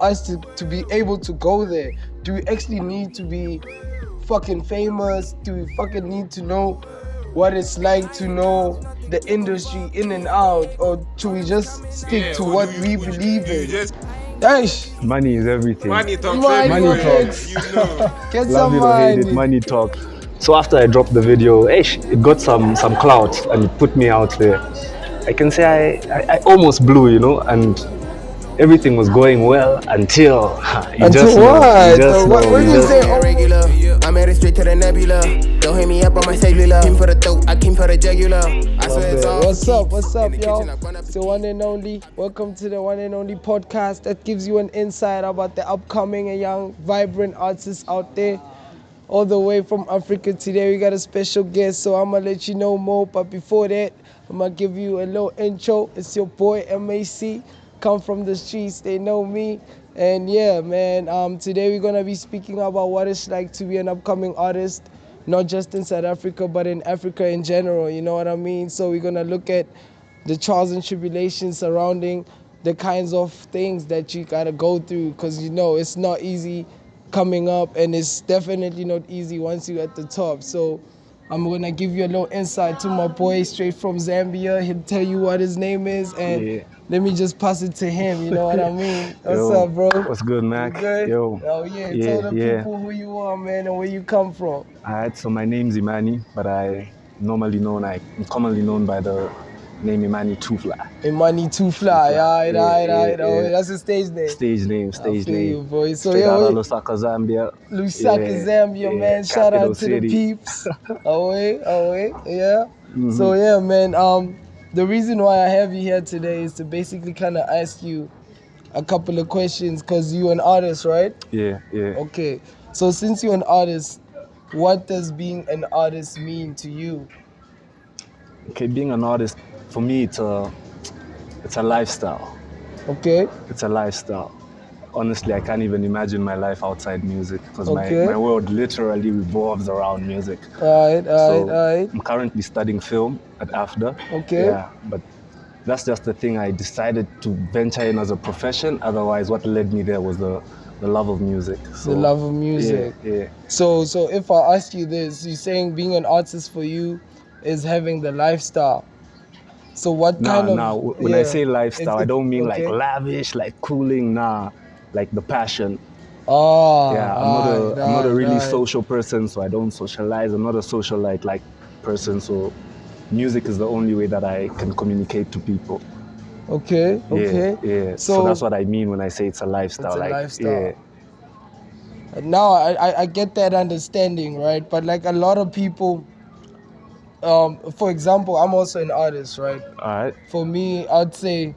for us to be able to go there? Do we actually need to be fucking famous? Do we fucking need to know what it's like to know the industry in and out? Or should we just stick to what we believe in? Money is everything. Money talks. Money talks. You know. Get Love some it or hate it, money. money talks. So after I dropped the video, it got some clout and it put me out there. I can say I almost blew, you know, and everything was going well until you just what? know. What did you say? Regular. I'm headed straight to the nebula. Don't hit me up on my cellular. Came for the throat, I came for the jugular. I swear it's all What's up, y'all? It's the one and only. Welcome to the one and only podcast that gives you an insight about the upcoming and young, vibrant artists out there, all the way from Africa. Today we got a special guest, so I'm gonna let you know more. But before that, I'm gonna give you a little intro. It's your boy MAC. Come from the streets, they know me. And yeah, man, today we're gonna be speaking about what it's like to be an upcoming artist, not just in South Africa, but in Africa in general, you know what I mean? So we're gonna look at the trials and tribulations surrounding the kinds of things that you gotta go through, because you know it's not easy coming up, and it's definitely not easy once you're at the top. So I'm gonna give you a little insight to my boy straight from Zambia. He'll tell you what his name is, and let me just pass it to him, you know what I mean? What's up, bro? What's good, Mac? You good? Yo. Oh yeah, tell the people who you are, man, and where you come from. Alright, so my name's Imani, but I'm commonly known by the name Imani TWOFLY. Imani TWOFLY, alright. Oh, that's a stage name. Stage name. You, boy. So straight out of Lusaka, Zambia. Lusaka, Zambia, man. Shout out to city. the peeps. Away, yeah. Mm-hmm. So yeah, man. The reason why I have you here today is to basically kind of ask you a couple of questions, because you're an artist, right? Yeah. Okay. So since you're an artist, what does being an artist mean to you? Okay, being an artist, for me, it's a lifestyle. Okay. It's a lifestyle. Honestly, I can't even imagine my life outside music, because Okay. my world literally revolves around music. All right. I'm currently studying film at AFDA. Okay. Yeah, but that's just the thing I decided to venture in as a profession. Otherwise, what led me there was the love of music. So, the love of music. Yeah. So if I ask you this, you're saying being an artist for you is having the lifestyle. So what kind of... When I say lifestyle, I don't mean okay. like lavish, like cooling, like the passion. Oh, yeah, I'm not a really social person, so I don't socialize. I'm not a socialite like person, so music is the only way that I can communicate to people. Okay. Yeah. So that's what I mean when I say it's a lifestyle. It's a lifestyle. Yeah. Now I get that understanding, right? But like a lot of people, for example, I'm also an artist, right? All right. For me, I'd say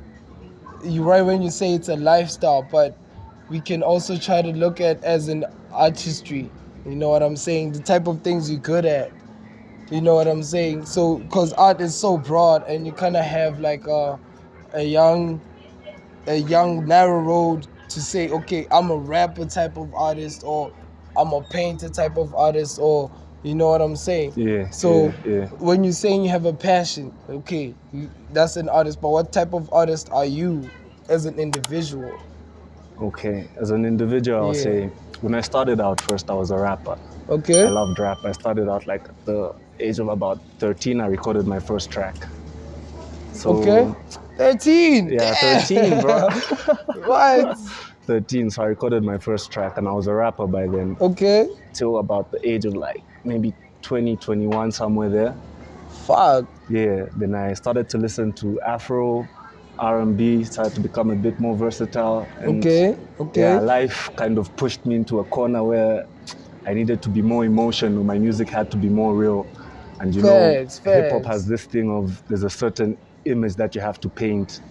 you're right when you say it's a lifestyle, but we can also try to look at as an artistry. You know what I'm saying? The type of things you're good at. You know what I'm saying? So, because art is so broad, and you kind of have like a young narrow road to say, okay, I'm a rapper type of artist, or I'm a painter type of artist, or you know what I'm saying? Yeah. So yeah. when you're saying you have a passion, okay, that's an artist, but what type of artist are you as an individual? Okay, as an individual, I'll say, when I started out first, I was a rapper. Okay. I loved rap. I started out like at the age of about 13, I recorded my first track. So, okay. 13? Yeah, 13, bro. What? 13, so I recorded my first track, and I was a rapper by then. Okay. Till about the age of like maybe 20, 21, somewhere there. Fuck. Yeah, then I started to listen to Afro, R&B, started to become a bit more versatile. And okay. Yeah, life kind of pushed me into a corner where I needed to be more emotional. My music had to be more real. And you know, hip-hop has this thing of, there's a certain image that you have to paint.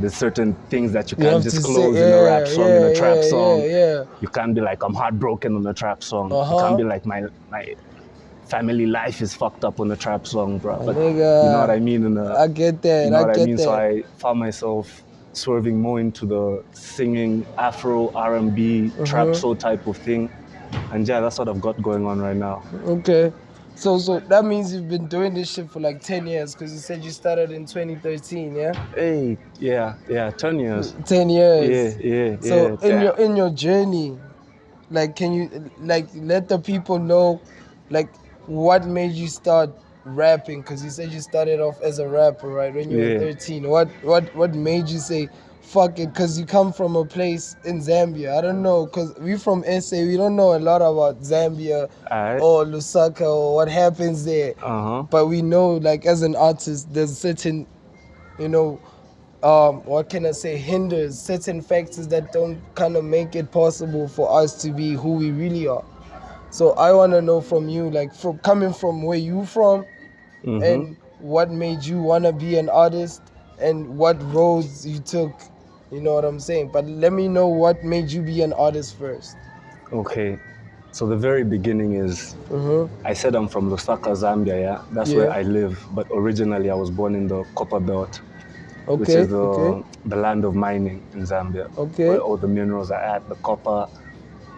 There's certain things that you can't disclose in a rap song, in a trap song. You can't be like, I'm heartbroken on a trap song. You can't be like, my family life is fucked up on a trap song, bro. But you know what I mean? I get that. You know what I mean? So I found myself swerving more into the singing Afro, R&B, trap soul type of thing. And yeah, that's what I've got going on right now. Okay. So that means you've been doing this shit for like 10 years, because you said you started in 2013, yeah? 10 years. 10 years. Yeah. So in your journey, like, can you like let the people know, like, what made you start rapping? Because you said you started off as a rapper, right, when you were 13. What made you say fuck it? Because you come from a place in Zambia. I don't know, because we from SA, we don't know a lot about Zambia or Lusaka or what happens there. But we know, like, as an artist, there's certain, you know, what can I say, hinders certain factors that don't kind of make it possible for us to be who we really are. So I want to know from you, like, from coming from where you from, and what made you want to be an artist, and what roads you took, you know what I'm saying? But let me know what made you be an artist first. Okay, so the very beginning is, I said I'm from Lusaka, Zambia, yeah? That's where I live, but originally I was born in the Copper Belt, which is the land of mining in Zambia, where all the minerals are at, the copper.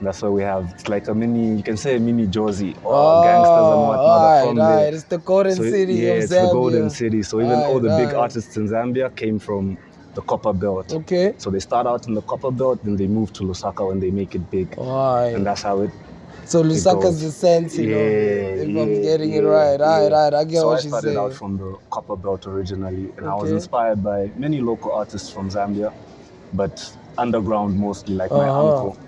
That's where we have, it's like a mini, you can say a mini Jersey, or gangsters and whatnot are from there. It's the golden city of Zambia. It's the golden city. So even all the big artists in Zambia came from the Copper Belt. Okay. So they start out in the Copper Belt, then they move to Lusaka when they make it big. And that's how it. So Lusaka's the sense, you know, if I'm getting it right. Right, I get what you're saying. So I started out from the Copper Belt originally, and I was inspired by many local artists from Zambia, but underground mostly, like my uncle.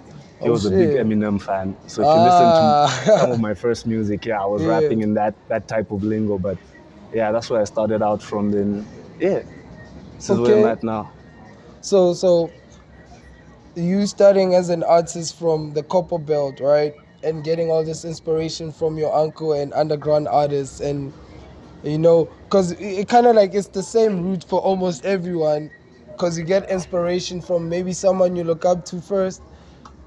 He was a big Eminem fan. So if you listen to some of my first music, I was rapping in that type of lingo. But yeah, that's where I started out from. Then this is where I'm at now. So you starting as an artist from the Copper Belt, right? And getting all this inspiration from your uncle and underground artists, and, you know, because it kind of like, it's the same route for almost everyone, because you get inspiration from maybe someone you look up to first.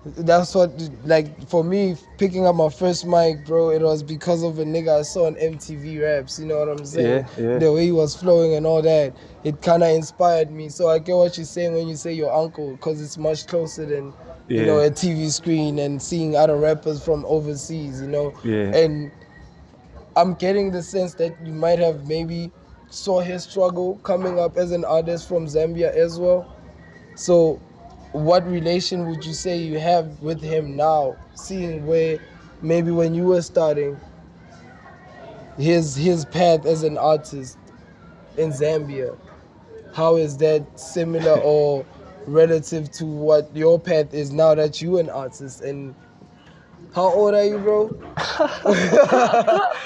That's what, like, for me, picking up my first mic, bro, it was because of a nigga I saw on MTV Raps, you know what I'm saying? The way he was flowing and all that, it kind of inspired me. So I get what you're saying when you say your uncle, because it's much closer than, you know, a TV screen and seeing other rappers from overseas, you know? And I'm getting the sense that you might have maybe saw his struggle coming up as an artist from Zambia as well. So what relation would you say you have with him now, seeing where maybe when you were starting his path as an artist in Zambia? How is that similar or relative to what your path is now that you're an artist? And how old are you, bro?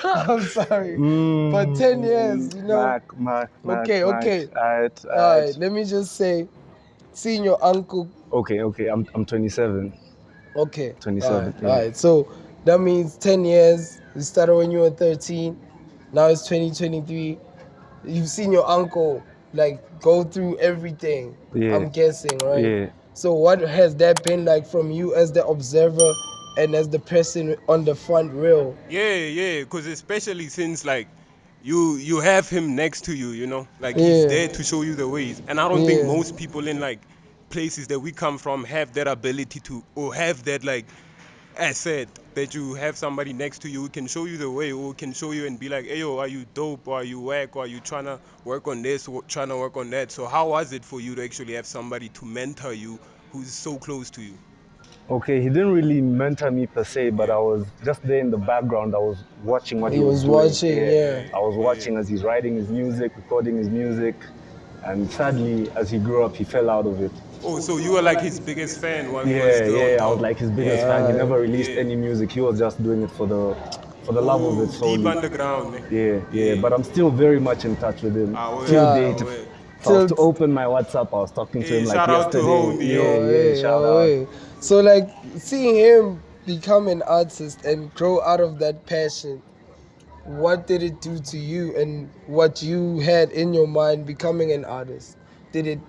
I'm sorry. But 10 years, you know. Okay. All right, let me just say, seeing your uncle. Okay, I'm 27. Okay. 27. All right. So that means 10 years. You started when you were 13. Now it's 2023. You've seen your uncle, like, go through everything. I'm guessing, right? So what has that been like from you as the observer and as the person on the front rail? Because especially since, like, you have him next to you, you know, like, he's there to show you the ways. And I don't think most people in, like, places that we come from have that ability to, or have that, like, asset that you have somebody next to you who can show you the way, or can show you and be like, hey, yo, are you dope, or are you whack, or are you trying to work on this, or trying to work on that? So how was it for you to actually have somebody to mentor you who's so close to you? Okay, he didn't really mentor me per se, but I was just there in the background. I was watching what he was doing. I was watching as he's writing his music, recording his music, and sadly, as he grew up, he fell out of it. Oh, so you were like his biggest fan while he was I was like his biggest fan. He never released any music. He was just doing it for the love of it solely. Deep underground. But I'm still very much in touch with him. Till date. If I was to open my WhatsApp, I was talking to him like yesterday. Shout out. So, like, seeing him become an artist and grow out of that passion, what did it do to you, and what you had in your mind becoming an artist? Did it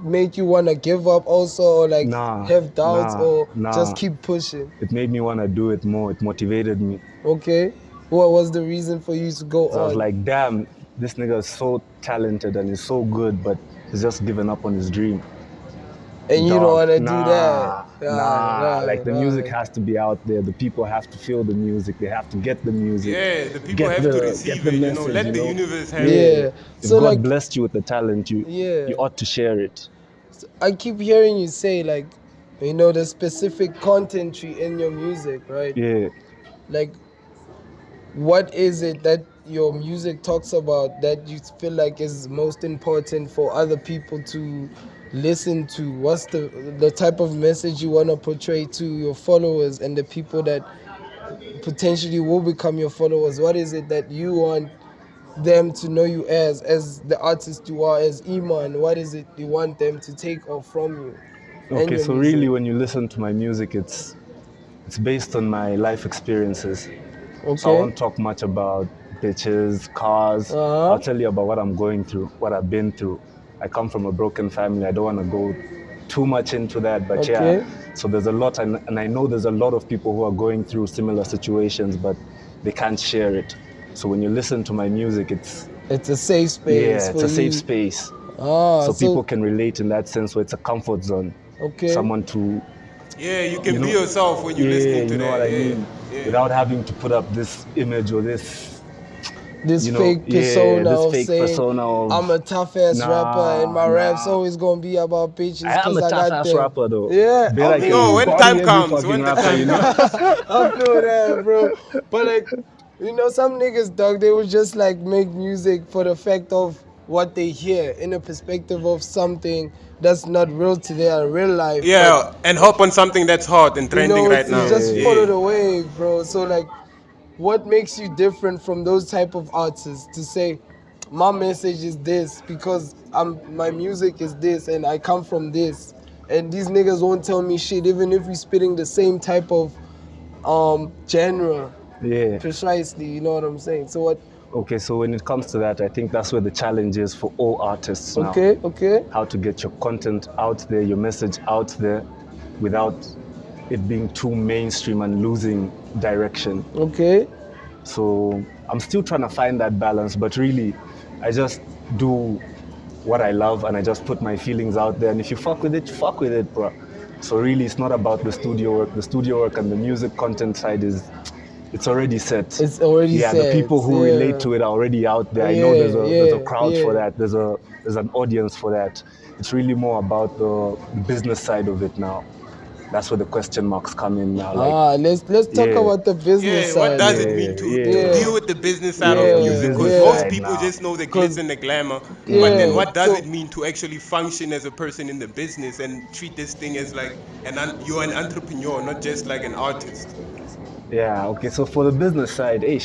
make you want to give up also, or like have doubts, or just keep pushing? It made me want to do it more. It motivated me. Okay. What was the reason for you to go on? I was like, damn, this nigga is so talented and is so good, but he's just given up on his dream. And you don't want to do that. Like the music has to be out there. The people have to feel the music. They have to get the music. Yeah, the people have to receive it. Message, you know, let the universe have it. If So God like, blessed you with the talent, you ought to share it. So I keep hearing you say, like, you know, the specific contentry in your music, right? Yeah. Like, what is it that your music talks about that you feel like is most important for other people to listen to? What's the type of message you want to portray to your followers and the people that potentially will become your followers? What is it that you want them to know you as the artist you are, as Imani? What is it you want them to take off from you? Okay, so music? Really when you listen to my music, it's based on my life experiences. Okay. So I won't talk much about bitches, cars. I'll tell you about what I'm going through, what I've been through. I come from a broken family. I don't want to go too much into that, but yeah. So there's a lot, and I know there's a lot of people who are going through similar situations, but they can't share it. So when you listen to my music, it's a safe space. Yeah, it's a safe space. So people can relate in that sense, where it's a comfort zone. Okay. Someone to... Yeah, you can be yourself when you're listening to that. You know what I mean? Yeah. Without having to put up this image or this fake persona of I'm a tough ass rapper and my rap's always gonna be about bitches. I'm a tough ass rapper though. Yeah. When the time comes, when the time comes. I feel that, bro. But like, you know, some niggas, dog, they would just like make music for the fact of what they hear in a perspective of something that's not real to their real life. Yeah, and hop on something that's hot and trending right now. Just follow the wave, bro. So like, what makes you different from those type of artists to say, my message is this because my music is this and I come from this, and these niggas won't tell me shit even if we spitting the same type of genre. Yeah. Precisely, you know what I'm saying? So what? Okay, so when it comes to that, I think that's where the challenge is for all artists now. Okay. How to get your content out there, your message out there, without it being too mainstream and losing direction. Okay. So I'm still trying to find that balance, but really, I just do what I love and I just put my feelings out there. And if you fuck with it, fuck with it, bro. So really, it's not about the studio work. The studio work and the music content side it's already set. It's already set. Yeah, the people who relate to it are already out there. I know there's a crowd for that. There's an audience for that. It's really more about the business side of it now. That's where the question marks come in now. Like, let's talk about the business side. What does it mean to deal with the business side of music? Because most people just know the glitz and the glamour. But then what does it mean to actually function as a person in the business and treat this thing as like you're an entrepreneur, not just like an artist? Yeah, okay, so for the business side, I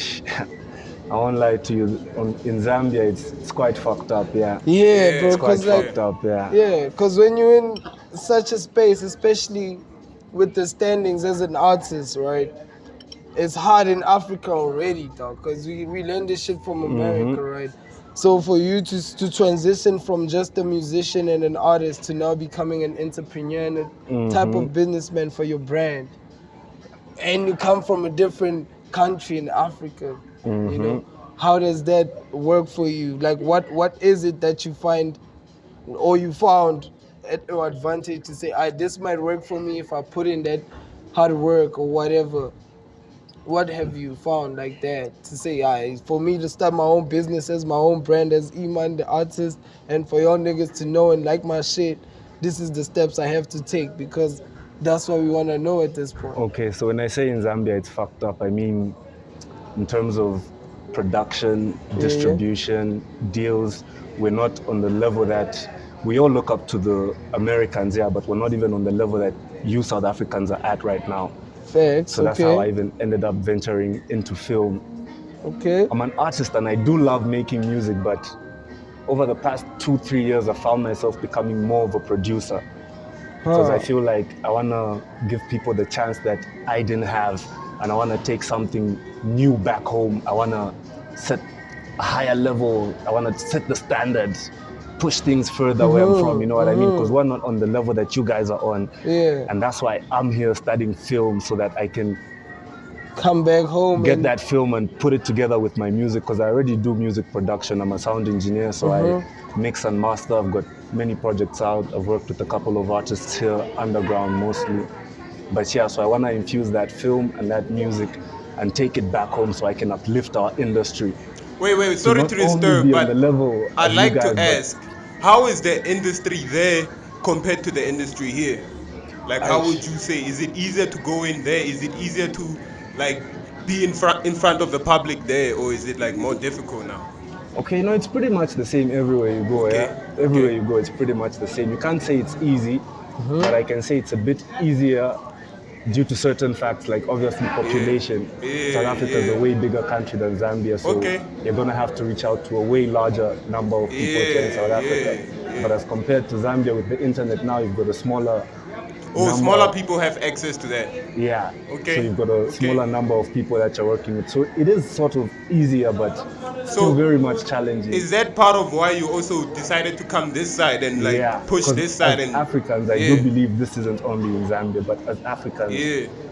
won't lie to you, in Zambia, it's quite fucked up, yeah. Yeah, bro, it's quite fucked up, yeah. Yeah, because when you're in such a space, especially with the standings as an artist, right? It's hard in Africa already, dog, because we learned this shit from America, right? So for you to transition from just a musician and an artist to now becoming an entrepreneur and a type of businessman for your brand, and you come from a different country in Africa, you know, how does that work for you? Like, what is it that you find or you found at your advantage to say, this might work for me if I put in that hard work or whatever? What have you found like that to say, for me to start my own business as my own brand as Imani the artist, and for y'all niggas to know and like my shit, this is the steps I have to take, because that's what we want to know at this point. Okay, so when I say in Zambia it's fucked up, I mean in terms of production, distribution, deals, we're not on the level that we all look up to the Americans, but we're not even on the level that you South Africans are at right now. Facts, so that's how I even ended up venturing into film. Okay. I'm an artist and I do love making music, but over the past 2-3 years, I found myself becoming more of a producer. Because I feel like I want to give people the chance that I didn't have, and I want to take something new back home. I want to set a higher level. I want to set the standards, push things further where I'm from, you know what I mean? Because we're not on the level that you guys are on. Yeah. And that's why I'm here studying film, so that I can come back home, get that film and put it together with my music, because I already do music production. I'm a sound engineer, so I mix and master. I've got many projects out. I've worked with a couple of artists here, underground mostly. But yeah, so I want to infuse that film and that music and take it back home so I can uplift our industry. Wait, sorry to disturb, but I'd like to ask, how is the industry there compared to the industry here? Like, how would you say, is it easier to go in there? Is it easier to, like, be in front of the public there, or is it, like, more difficult now? Okay, it's pretty much the same everywhere you go, Everywhere you go, it's pretty much the same. You can't say it's easy, but I can say it's a bit easier due to certain facts, like obviously population. South Africa is a way bigger country than Zambia, so you're going to have to reach out to a way larger number of people here in South Africa. But as compared to Zambia, with the internet now, you've got a smaller smaller people have access to that. Yeah. Okay. So you've got a smaller number of people that you're working with. So it is sort of easier, but still very much challenging. Is that part of why you also decided to come this side and push this side? As Africans, I do believe this isn't only in Zambia, but as Africans,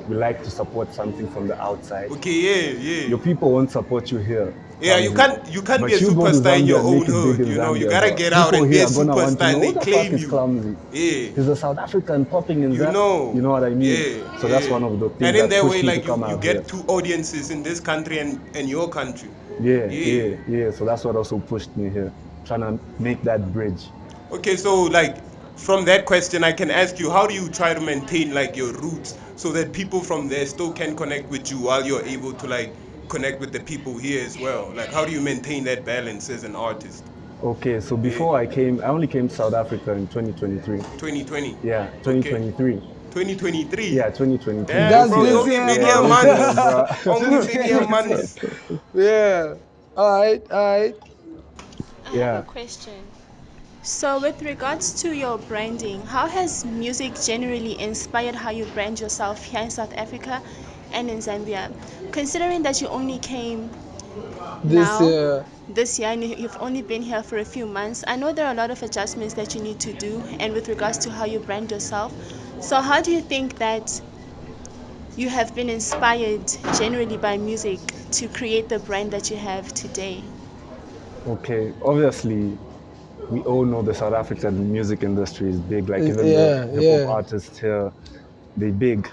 we like to support something from the outside. Your people won't support you here. Yeah, you can't be a superstar in your own hood. You gotta get out and be a superstar and they claim you. Hlamsy. He's a South African popping in Zambia. You know what I mean? So that's one of the things. And in that way, like you get two audiences in this country and your country. Yeah. So that's what also pushed me here, trying to make that bridge. Okay, so like from that question, I can ask you, how do you try to maintain like your roots so that people from there still can connect with you while you're able to like connect with the people here as well? Like, how do you maintain that balance as an artist? Okay, so before I only came to South Africa in 2023. 2020? Yeah, 2023. 2023? Yeah, 2023. That's bro, this year, man. Yeah. All right. I have a question. So with regards to your branding, how has music generally inspired how you brand yourself here in South Africa and in Zambia? Considering that you only came this year and you've only been here for a few months, I know there are a lot of adjustments that you need to do, and with regards to how you brand yourself. So how do you think that you have been inspired generally by music to create the brand that you have today? Okay, obviously we all know the South African music industry is big, like even the hip-hop artists here, they big.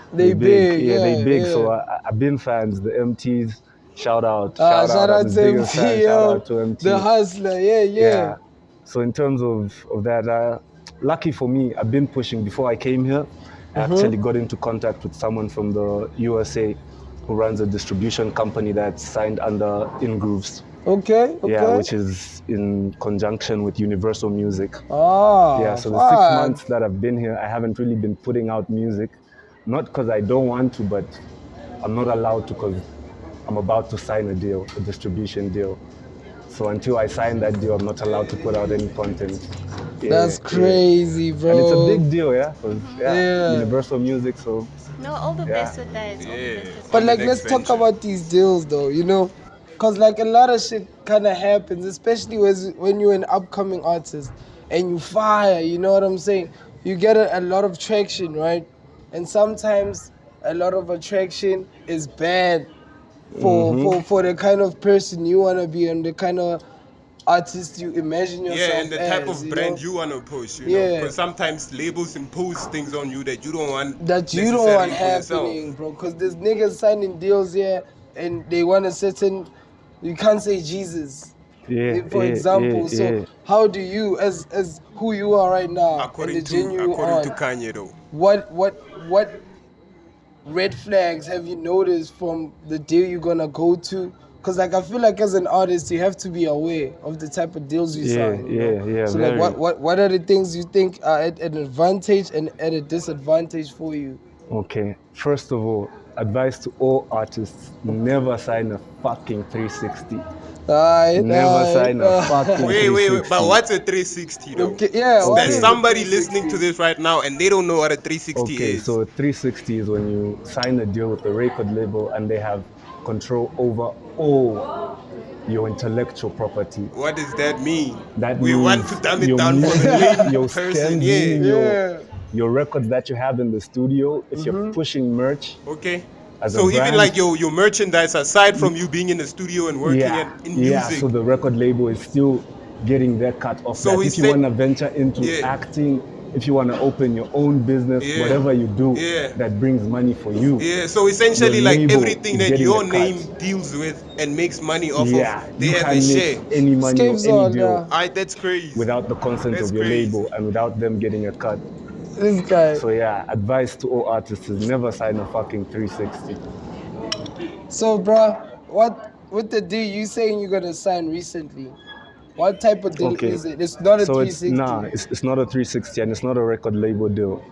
So I've been fans, the MTs, shout out to MT. The hustler, yeah. So in terms of that, lucky for me, I've been pushing before I came here. I actually got into contact with someone from the USA who runs a distribution company that's signed under InGrooves. Okay. Yeah, which is in conjunction with Universal Music. Oh, yeah, so the 6 months that I've been here, I haven't really been putting out music. Not because I don't want to, but I'm not allowed to because I'm about to sign a distribution deal. So until I sign that deal, I'm not allowed to put out any content. That's crazy, bro. And it's a big deal, Universal Music, so... No, all the best with that. But like, let's talk about these deals though, Because like a lot of shit kind of happens, especially when you're an upcoming artist and you fire, you know what I'm saying? You get a lot of traction, right? And sometimes a lot of attraction is bad for the kind of person you want to be and the kind of artist you imagine yourself as. Yeah, and the type of brand you want to push, know? Because sometimes labels impose things on you that you don't want. That you don't want happening, bro. Because there's niggas signing deals here and they want a certain... You can't say Jesus, for example. So how do you, as who you are right now, according to Kanye though, what red flags have you noticed from the deal you're gonna go to? Because like I feel like as an artist, you have to be aware of the type of deals you sign. So like, what are the things you think are at an advantage and at a disadvantage for you? Okay, first of all, advice to all artists: never sign a fucking 360. Never sign a fucking 360. Wait, but what's a 360 though? Okay, There's somebody listening to this right now and they don't know what a 360 is. Okay, so a 360 is when you sign a deal with a record label and they have control over all your intellectual property. What does that mean? We want to dumb it down for the your person. Your records that you have in the studio, if you're pushing merch, as so a brand. even like your merchandise, aside from you being in the studio and working in music. So the record label is still getting their cut off So that. If you want to venture into acting, if you want to open your own business, whatever you do that brings money for you. Yeah, so essentially like everything that your name deals with and makes money off of, they have a share. Any money or any deal That's crazy. without the consent of your label and without them getting a cut. This guy. So yeah, advice to all artists is never sign a fucking 360. So bruh, what with the deal you saying you're gonna sign recently? What type of deal is it? It's not a 360. It's not a 360 and it's not a record label deal.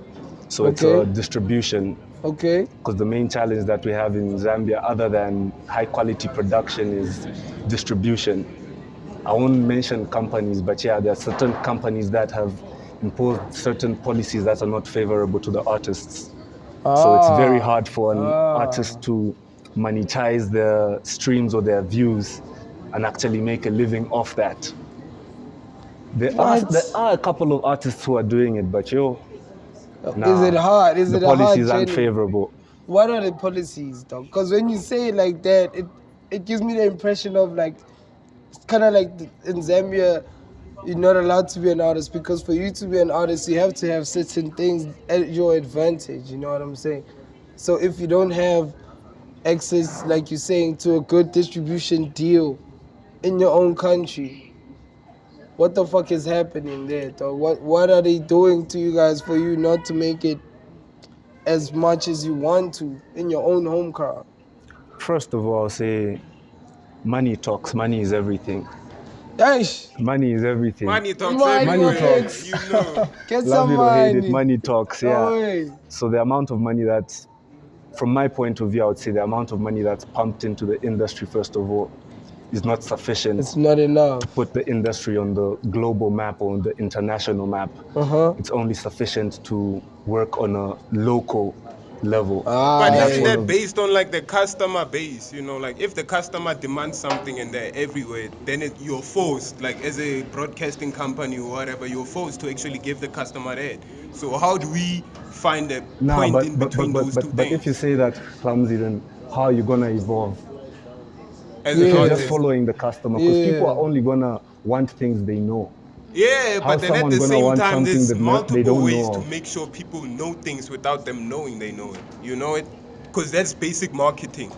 So it's a distribution. Okay. Because the main challenge that we have in Zambia, other than high quality production, is distribution. I won't mention companies, but yeah, there are certain companies that have imposed certain policies that are not favorable to the artists. So it's very hard for an artist to monetize their streams or their views and actually make a living off that. There are a couple of artists who are doing it, but is it hard? The policies aren't favorable. What are the policies, though? Because when you say it like that, it gives me the impression of like, it's kind of like in Zambia, you're not allowed to be an artist because for you to be an artist, you have to have certain things at your advantage. You know what I'm saying? So if you don't have access, like you're saying, to a good distribution deal in your own country, what the fuck is happening there, though? What are they doing to you guys for you not to make it as much as you want to in your own home crowd? First of all, I'll say money talks. Money is everything. Eish. Money is everything. Money talks. Money talks. You know. Get Love some it money. or hate it, money talks. Yeah. Oh, so the amount of money that's, from my point of view, I would say the amount of money that's pumped into the industry, first of all, is not sufficient. It's not enough to put the industry on the global map or on the international map. It's only sufficient to work on a local level. But isn't that based on like the customer base? You know, like if the customer demands something and they're everywhere, then you're forced, like as a broadcasting company or whatever, you're forced to actually give the customer that. So how do we find a point in between those two things? But if you say that, Hlamsy, then how are you gonna evolve? If you're just following the customer, because people are only gonna want things they know. Yeah, but then at the same time, there's multiple ways to make sure people know things without them knowing they know it. You know it? Because that's basic marketing.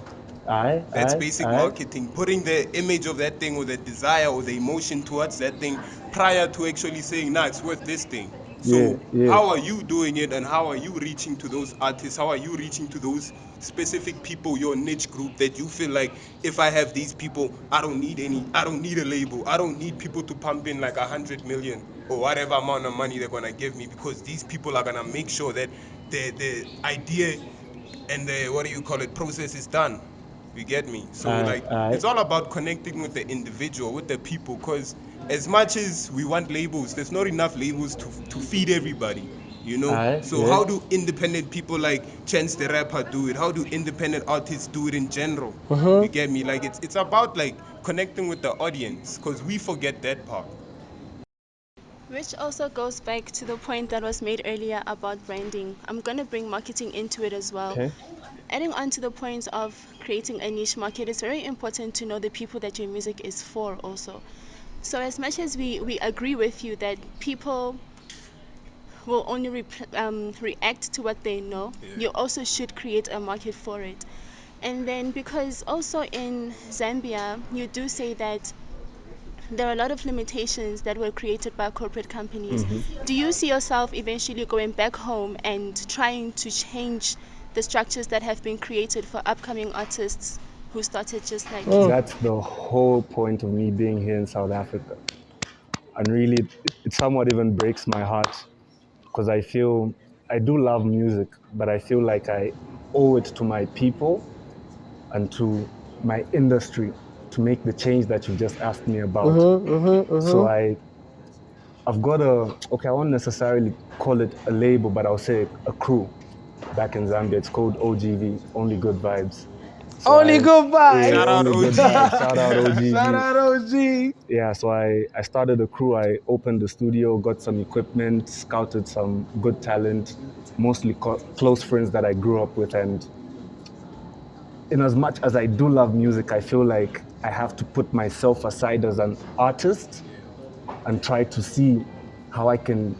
That's basic marketing. Putting the image of that thing or the desire or the emotion towards that thing prior to actually saying, nah, it's worth this thing. So how are you doing it and how are you reaching to those artists? How are you reaching to those specific people, your niche group that you feel like if I have these people, I don't need a label. I don't need people to pump in like 100 million or whatever amount of money they're gonna give me because these people are gonna make sure that the idea and the process is done. You get me? So it's all about connecting with the individual, with the people, because as much as we want labels, there's not enough labels to feed everybody, you know? How do independent people like Chance the Rapper do it? How do independent artists do it in general? You get me? Like it's about like connecting with the audience, because we forget that part. Which also goes back to the point that was made earlier about branding. I'm going to bring marketing into it as well. Okay. Adding on to the point of creating a niche market, it's very important to know the people that your music is for also. So as much as we agree with you that people will only react to what they know, you also should create a market for it. And then because also in Zambia, you do say that there are a lot of limitations that were created by corporate companies. Do you see yourself eventually going back home and trying to change the structures that have been created for upcoming artists who started just like you? That's the whole point of me being here in South Africa. And really, it somewhat even breaks my heart because I feel I do love music, but I feel like I owe it to my people and to my industry to make the change that you just asked me about. So I've got I won't necessarily call it a label, but I'll say a crew back in Zambia. It's called OGV, Only Good Vibes. So Only Good Vibes! Shout out OG. Shout out OGV. Shout out OG! Yeah, so I started a crew. I opened the studio, got some equipment, scouted some good talent, mostly close friends that I grew up with, and in as much as I do love music, I feel like I have to put myself aside as an artist and try to see how I can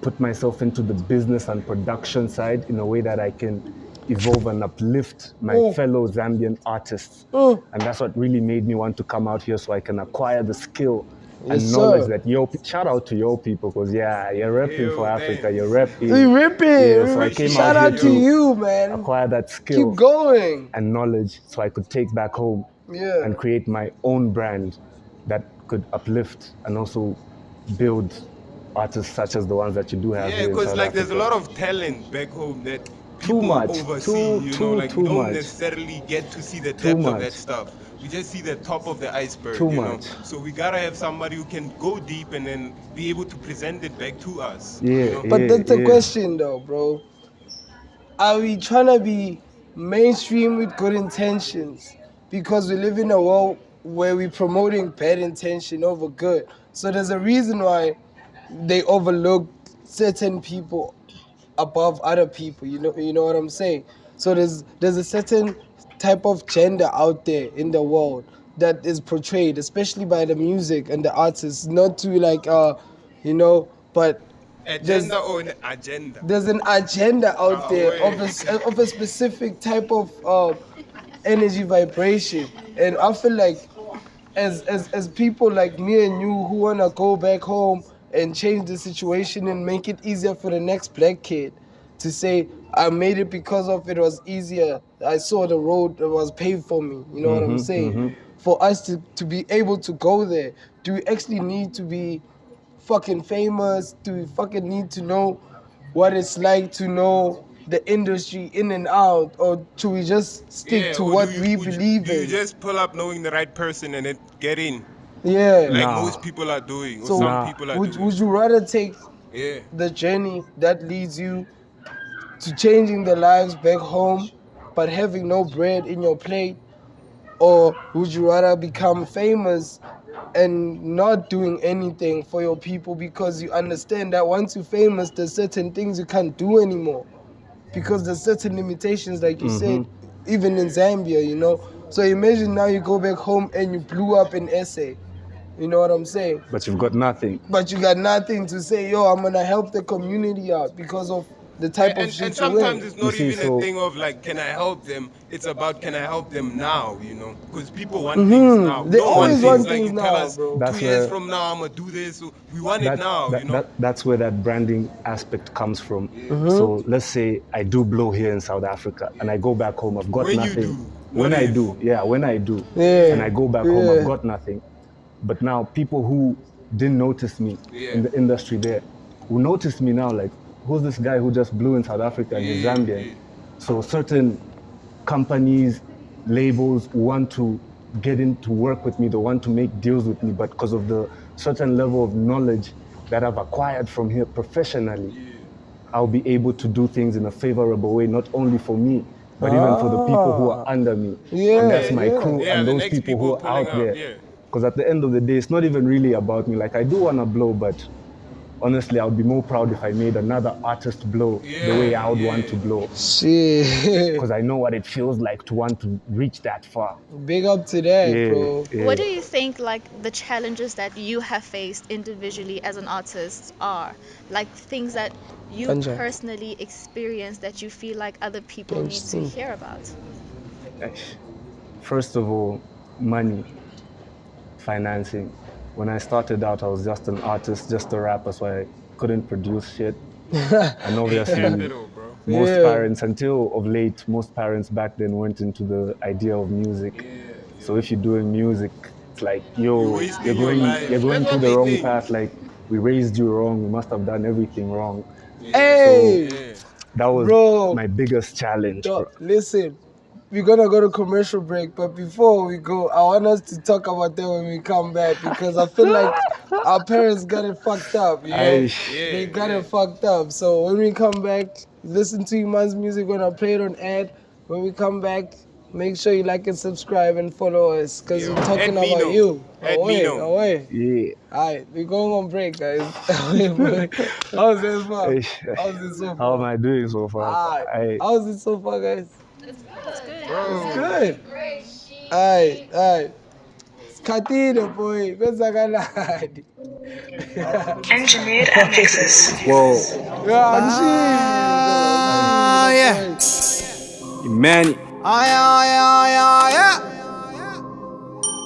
put myself into the business and production side in a way that I can evolve and uplift my fellow Zambian artists. And that's what really made me want to come out here, so I can acquire the skill and knowledge that shout out to your people, because you're repping for Africa, you're repping. So I came shout out out here to you, man. acquire that skill Keep going. and knowledge so I could take back home and create my own brand that could uplift and also build artists such as the ones that you do have here in South Africa. There's a lot of talent back home that people oversee, we don't necessarily get to see the depth of that stuff. We just see the top of the iceberg, So we gotta have somebody who can go deep and then be able to present it back to us. But that's the question though, bro. Are we trying to be mainstream with good intentions? Because we live in a world where we're promoting bad intention over good. So there's a reason why they overlook certain people above other people. You know what I'm saying? So there's a certain type of gender out there in the world that is portrayed, especially by the music and the artists, not to but agenda or an agenda. There's an agenda out there of a specific type of energy vibration, and I feel like as people like me and you who wanna go back home and change the situation and make it easier for the next black kid to say, I made it because of it was easier. I saw the road that was paved for me. You know what I'm saying? For us to be able to go there, do we actually need to be fucking famous? Do we fucking need to know what it's like to know the industry in and out? Or should we just stick to what we believe in? You just pull up knowing the right person and then get in. Yeah. Like most people are doing, or some people are doing. Would you rather take the journey that leads you to changing the lives back home but having no bread in your plate? Or would you rather become famous and not doing anything for your people because you understand that once you're famous, there's certain things you can't do anymore? Because there's certain limitations, like you said, even in Zambia, So imagine now you go back home and you blew up an essay. You know what I'm saying? But you've got nothing. But you got nothing to say, I'm going to help the community out because of the type of shit and sometimes it's not even a thing of like, can I help them? It's about, can I help them now, Because people want things now. They always want things now, us, bro. 2 years from now, I'm going to do this. So we want it now, That's where that branding aspect comes from. So let's say I do blow here in South Africa and I go back home, I've got nothing. When I do. And I go back home, I've got nothing. But now people who didn't notice me in the industry there will notice me now, like, who's this guy who just blew in South Africa and he's Zambian? So certain companies, labels want to get in to work with me, they want to make deals with me, but because of the certain level of knowledge that I've acquired from here professionally, I'll be able to do things in a favorable way, not only for me, but even for the people who are under me. And that's my crew and those people who are out there. Because at the end of the day, it's not even really about me. Like, I do want to blow, but honestly, I would be more proud if I made another artist blow the way I would want to blow. Shit. Because I know what it feels like to want to reach that far. Big up to that, bro. What do you think, like, the challenges that you have faced individually as an artist are? Like, things that you personally experienced that you feel like other people need to hear about? First of all, money. Financing. When I started out, I was just an artist, just a rapper, so I couldn't produce shit. And obviously, most parents, until of late, most parents back then went into the idea of music. So if you're doing music, it's like, you're going through the wrong path. Like, we raised you wrong, we must have done everything wrong. Hey! So that was my biggest challenge. Listen. We're gonna go to commercial break, but before we go, I want us to talk about that when we come back, because I feel like our parents got it fucked up, They got it fucked up. So when we come back, listen to Imani's music. We're gonna play it on ad. When we come back, make sure you like and subscribe and follow us, because we're talking about you. Away. Yeah. Alright, we're going on break, guys. How's this far? How am I doing so far? How's it so far, guys? It's good. It's good. Aye. Skatino boy, kwenzakalani? Engineered at Nexus. Whoa. Yeah. Imani.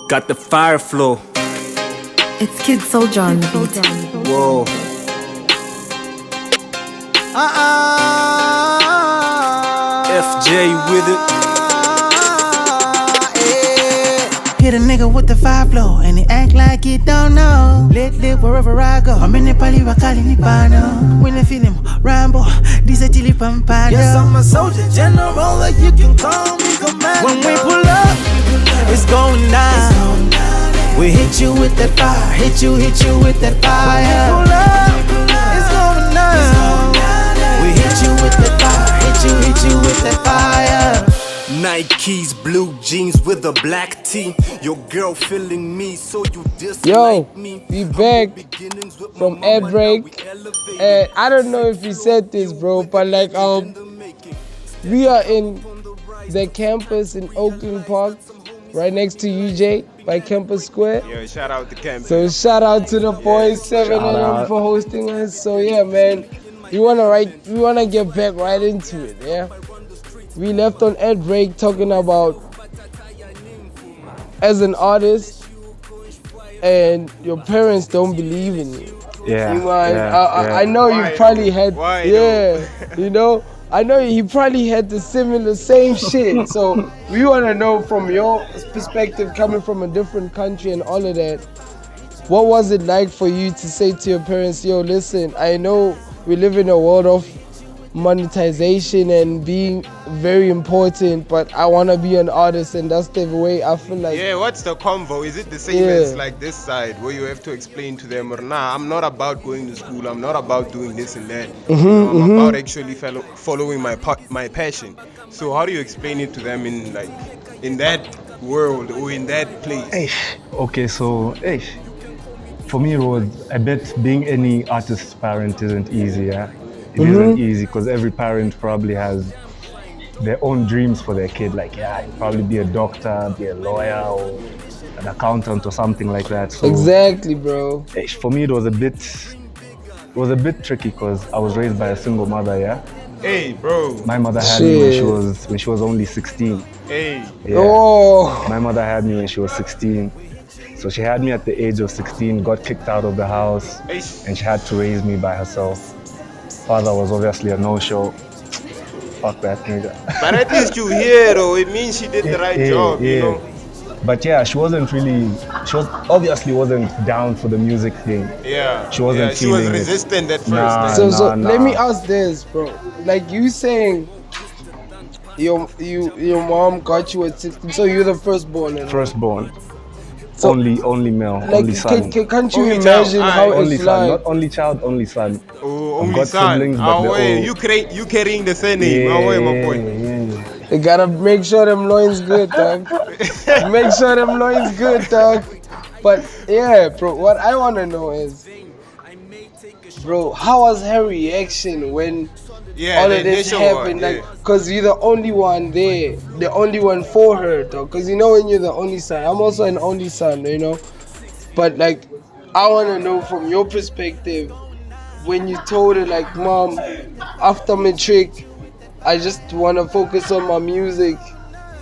Got the fire flow. It's Kid Soldier on the beat. Whoa. FJ with it. Hit a nigga with the fire flow, and he act like he don't know. Lit wherever I go. I'm in the pali wakali ni pano. When I feel him, Rambo, this a chili pampano. Yes, I'm a soldier general, like you can call me commander. When we pull up, it's going down. We hit you with that fire, hit you with that fire. When we pull up, it's going down. We hit you with that fire, hit you with that fire. Nikes, blue jeans with a black tee. Your girl feeling me, so you dislike me. We back from air break. I don't know if you said this, bro, but like we are in the campus in Oakland Park, right next to UJ by Campus Square. Yeah, shout out to campus. So shout out to the boys, 7 of them for hosting us. So yeah, man, we wanna get back right into it, yeah. We left on ad break talking about as an artist and your parents don't believe in you. I know you probably had you know, I know he probably had the same shit. So we want to know from your perspective, coming from a different country and all of that, what was it like for you to say to your parents, yo, listen, I know we live in a world of monetization and being very important, but I want to be an artist, and that's the way I feel like. Yeah, what's the convo? Is it the same as like this side where you have to explain to them, or nah, I'm not about going to school, I'm not about doing this and that, I'm about actually following my passion. So how do you explain it to them in that world or in that place? Okay, so for me it was, I bet being any artist's parent isn't easy, yeah? It isn't easy because every parent probably has their own dreams for their kid. Like, probably be a doctor, be a lawyer, or an accountant or something like that. So, exactly, bro. For me, it was a bit tricky because I was raised by a single mother. Yeah. Hey, bro. My mother had me when she was only 16. Hey. Yeah. Oh. My mother had me when she was 16. So she had me at the age of 16, got kicked out of the house, and she had to raise me by herself. Father was obviously a no-show. Fuck that nigga. But at least you here though, it means she did the right job, you know. But yeah, she obviously wasn't down for the music thing. Yeah. She wasn't she was resistant at first. Nah. Let me ask this, bro. Like you saying your mom got you at 16, so you're the firstborn. Firstborn. So, only male, like, only son. Can't you imagine how only it's son, like? Not only child, only son. Oh, I've only got son. Siblings, but you carrying the surname. My boy. You gotta make sure them loins good, dog. Make sure them loins good, dog. But yeah, bro, what I wanna know is, bro, how was her reaction when all of this happened? Like, cause you're the only one there, the only one for her, dog. Cause you know when you're the only son, I'm also an only son, you know. But like, I wanna know from your perspective, when you told her like, Mom, after matric, I just wanna focus on my music.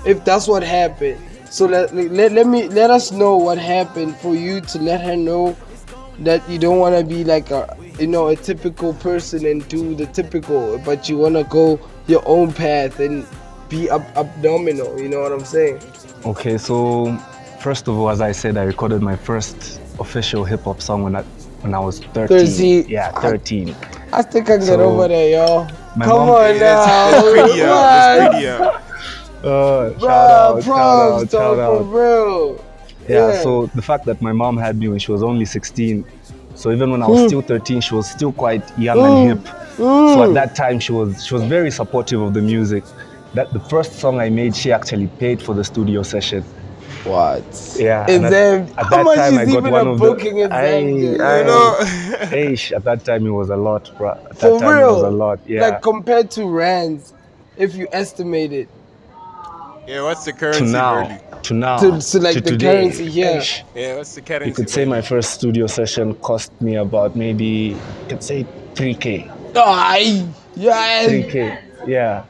If that's what happened, so let us know what happened for you to let her know that you don't wanna be like a typical person and do the typical, but you wanna go your own path and be abdominal. You know what I'm saying? Okay, so first of all, as I said, I recorded my first official hip hop song when I was 13. Yeah, 13. I think I can get over there, y'all. Come on now. That's pretty. Shout out. For real. Yeah, so the fact that my mom had me when she was only 16, so even when I was still 13, she was still quite young and hip. So at that time, she was very supportive of the music. That the first song I made, she actually paid for the studio session. What? Yeah. At that time, I got one of booking in Zambia, at that time, it was a lot, bro. At for that time, real? It was a lot. Yeah. Like compared to rands, if you estimate it. Yeah, what's the to currency, now, Burley? to now, to like the today. currency here. Eish. Yeah, what's the currency? You could say my first studio session cost me about maybe, you could say 3K. Aye, yeah, 3K, yeah,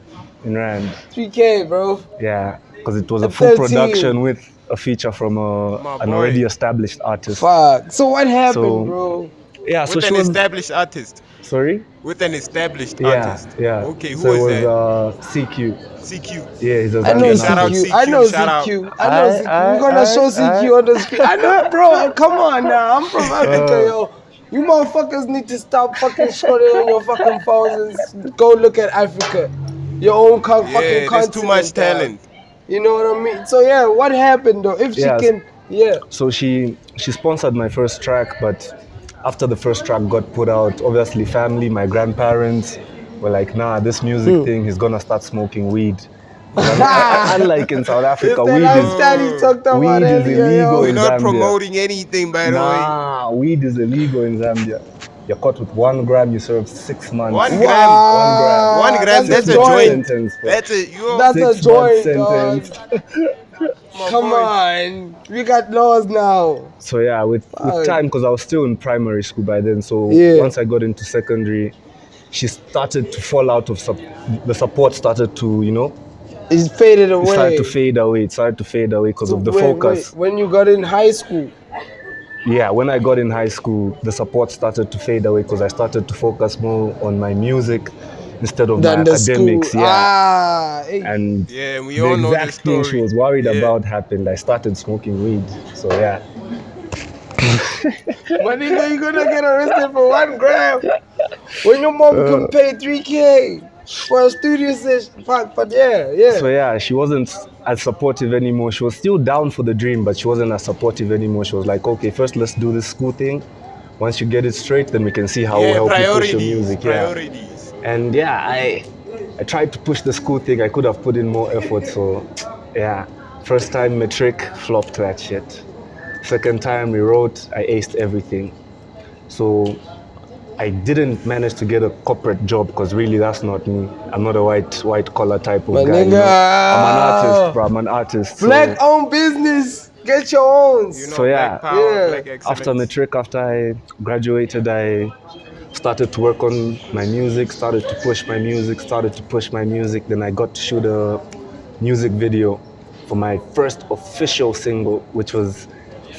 in rand. 3K, bro. Yeah, because it was a At full 13. production with a feature from an boy. already established artist. Fuck. So what happened, So, bro? Yeah, so With she an was. established artist. Sorry? With an established Yeah, artist. yeah. Okay, who so was it that? was CQ. CQ. Yeah, he's a I know Zambian Shout out artist. CQ. I CQ, know shout out. CQ. I know CQ. We're gonna Aye, show CQ on the screen. I know, bro. Come on now. I'm from Africa, yo. You motherfuckers need to stop fucking scrolling on your fucking phones and go look at Africa. Your own fucking Yeah, continent. there's too much dog. talent. You know what I mean? So yeah, what happened though? If she Yes. can, yeah. So she sponsored my first track, but after the first track got put out, obviously family, my grandparents were like, nah, this music thing, he's gonna start smoking weed. Unlike in South Africa, weed is illegal We're in not Zambia. promoting anything, by the way. Nah, weed is illegal in Zambia. You're caught with 1 gram, you serve 6 months. 1 gram. 1 gram. 1 gram, that's a Six month joint. sentence, bro. That's a, you That's a 6 month joint, dog. sentence. Come on, we got laws now. So yeah, with time, because I was still in primary school by then. So Yeah. once I got into secondary, she started to fall out of the support started to, It faded away. It started to fade away. It started to fade away because of the focus. When you got in high school. Yeah, when I got in high school, the support started to fade away because I started to focus more on my music instead of my academics. School. Yeah. Hey. And yeah, we the all know exact thing she was worried about happened. I started smoking weed. So yeah. But nigga, you're gonna get arrested for 1 gram when your mom can pay 3K for a studio session. Fuck, but yeah. So yeah, she wasn't as supportive anymore. She was still down for the dream, but she wasn't as supportive anymore. She was like, okay, first let's do this school thing. Once you get it straight, then we can see how we'll help you push your music. Priorities. And yeah, I tried to push the school thing. I could have put in more effort. So yeah, first time matric, flopped that shit. Second time rewrote, I aced everything. So I didn't manage to get a corporate job because really that's not me. I'm not a white collar type of guy. Nigga. I'm an artist, bro. I'm an artist. Black owned business. Get your own. So yeah, after matric, after I graduated, I started to work on my music, started to push my music. Then I got to shoot a music video for my first official single, which was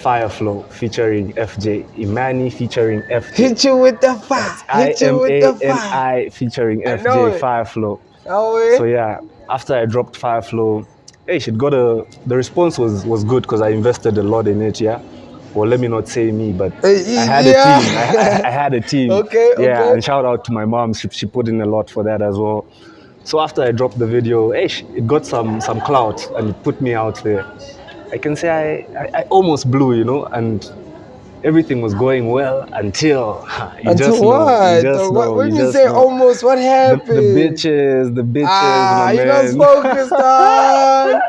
Fireflow featuring FJ, Imani featuring FJ. Hit you with the fire. Hit you with the fire. IMANI featuring FJ, Fireflow. So yeah, after I dropped Fireflow, the response was good because I invested a lot in it, yeah. Well, let me not say me, but I had a team. I had a team. Okay. And shout out to my mom. She put in a lot for that as well. So after I dropped the video, it got some clout and it put me out there. I can say I almost blew, and everything was going well until When you say almost, what happened? The bitches, my man. Not focused, dog.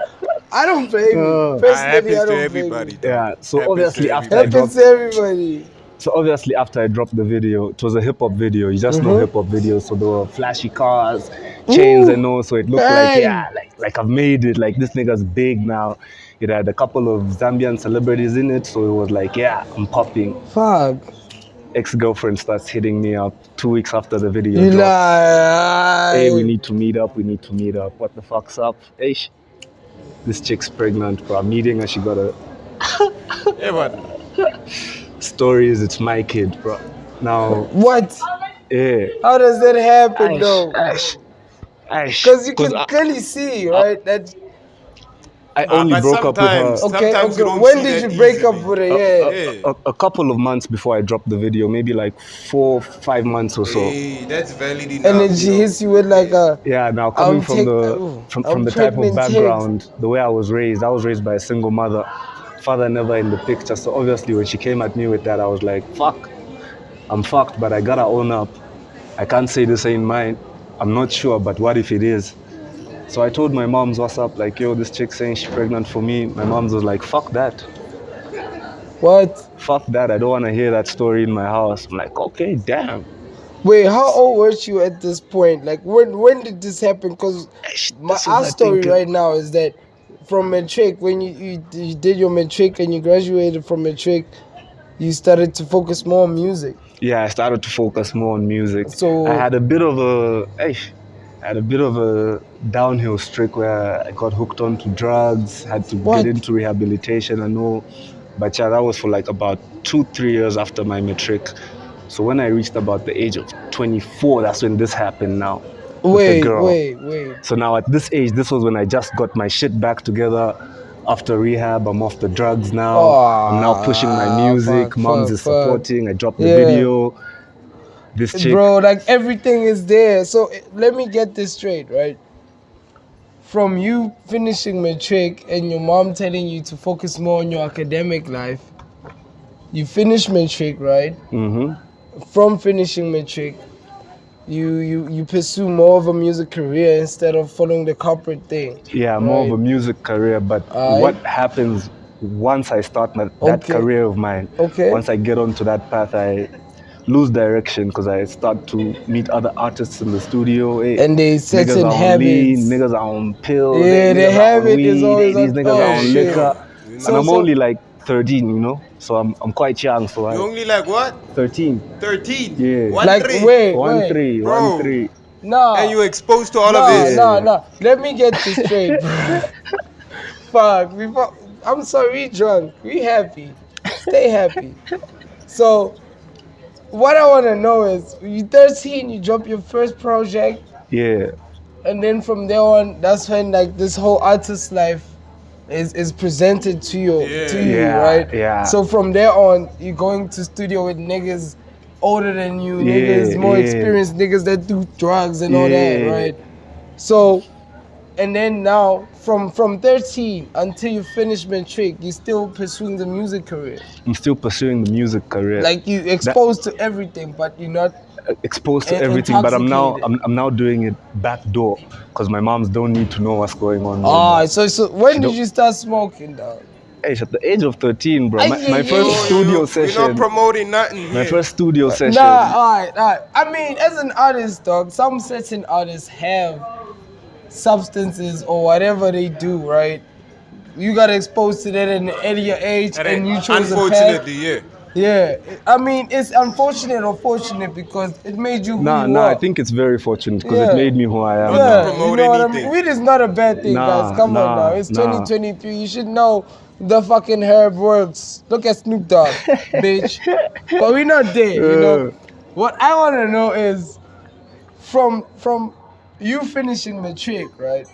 I don't blame you. Personally, I don't everybody. Yeah, so obviously after I dropped the video, it was a hip hop video. You just know hip hop videos, so there were flashy cars, chains and all, so it looked like I've made it, like this nigga's big now. It had a couple of Zambian celebrities in it, so it was like, yeah, I'm popping. Fuck. Ex-girlfriend starts hitting me up 2 weeks after the video drops. Hey, we need to meet up. What the fuck's up? Hey, this chick's pregnant, bro. I'm meeting her, she got a... Yeah, what? Story is it's my kid, bro. Now... What? Yeah. How does that happen, though? Because you can clearly see, right? That... I only broke up with her. Okay. When did you break up with her? A couple of months before I dropped the video, maybe like 4 or 5 months or so. Hey, that's valid enough. And then she hits you with like a... Yeah, now coming from the type of background, the way I was raised by a single mother. Father never in the picture. So obviously when she came at me with that, I was like, fuck. I'm fucked, but I gotta own up. I can't say this ain't mine. I'm not sure, but what if it is? So I told my moms what's up, like, yo, this chick saying she's pregnant for me. My moms was like, fuck that. What? Fuck that, I don't want to hear that story in my house. I'm like, okay, damn. Wait, how old were you at this point? Like, when did this happen? Because our story right now is that from matric, when you did your matric and you graduated from matric, you started to focus more on music. Yeah, I started to focus more on music. So I had a bit of a downhill streak where I got hooked onto drugs, had to get into rehabilitation and all. But yeah, that was for like about 2-3 years after my matric. So when I reached about the age of 24, that's when this happened now. Wait. So now at this age, this was when I just got my shit back together. After rehab, I'm off the drugs now. I'm now pushing my music. Moms is supporting. I dropped the video. This chick. Bro, like everything is there. So let me get this straight, right? From you finishing matric and your mom telling you to focus more on your academic life, you finish matric, right? Mm-hmm. From finishing matric, you pursue more of a music career instead of following the corporate thing. Yeah, more of a music career. But what happens once I start that career of mine? Once I get onto that path, I lose direction because I start to meet other artists in the studio. And they certain habits. Niggas are on pills. Yeah, the habit is always these niggas are on liquor. So, and I'm only like 13, you know, so I'm quite young. So you're only like what? 13. 13. Yeah. Wait. 3. No. And you exposed to all of this. No. Let me get this straight. Fuck. I'm sorry, we drunk. We happy. Stay happy. So, what I want to know is, you 13, you drop your first project. Yeah. And then from there on, that's when like this whole artist life is presented to you, right? Yeah. So from there on, you're going to studio with niggas older than you, niggas more experienced, niggas that do drugs and all that, right? So, and then now, from 13 until you finish matric, you're still pursuing the music career. I'm still pursuing the music career. Like you exposed to everything, but you're not exposed to everything. But I'm now doing it backdoor because my moms don't need to know what's going on. So when did you start smoking, dog? Hey, at the age of 13, bro. My first studio session. You're not promoting nothing. My first studio session. Nah, alright. I mean, as an artist, dog, some certain artists have substances or whatever they do, right? You got exposed to that at your age, and you chose a path. Unfortunately, yeah. I mean, it's unfortunate or fortunate because it made you who you are. I think it's very fortunate because it made me who I am. Yeah, you know what I mean? Weed is not a bad thing, guys. Come on now. It's 2023. You should know the fucking herb works. Look at Snoop Dogg, bitch. But we're not there, you know? What I want to know is from you finishing matric, right?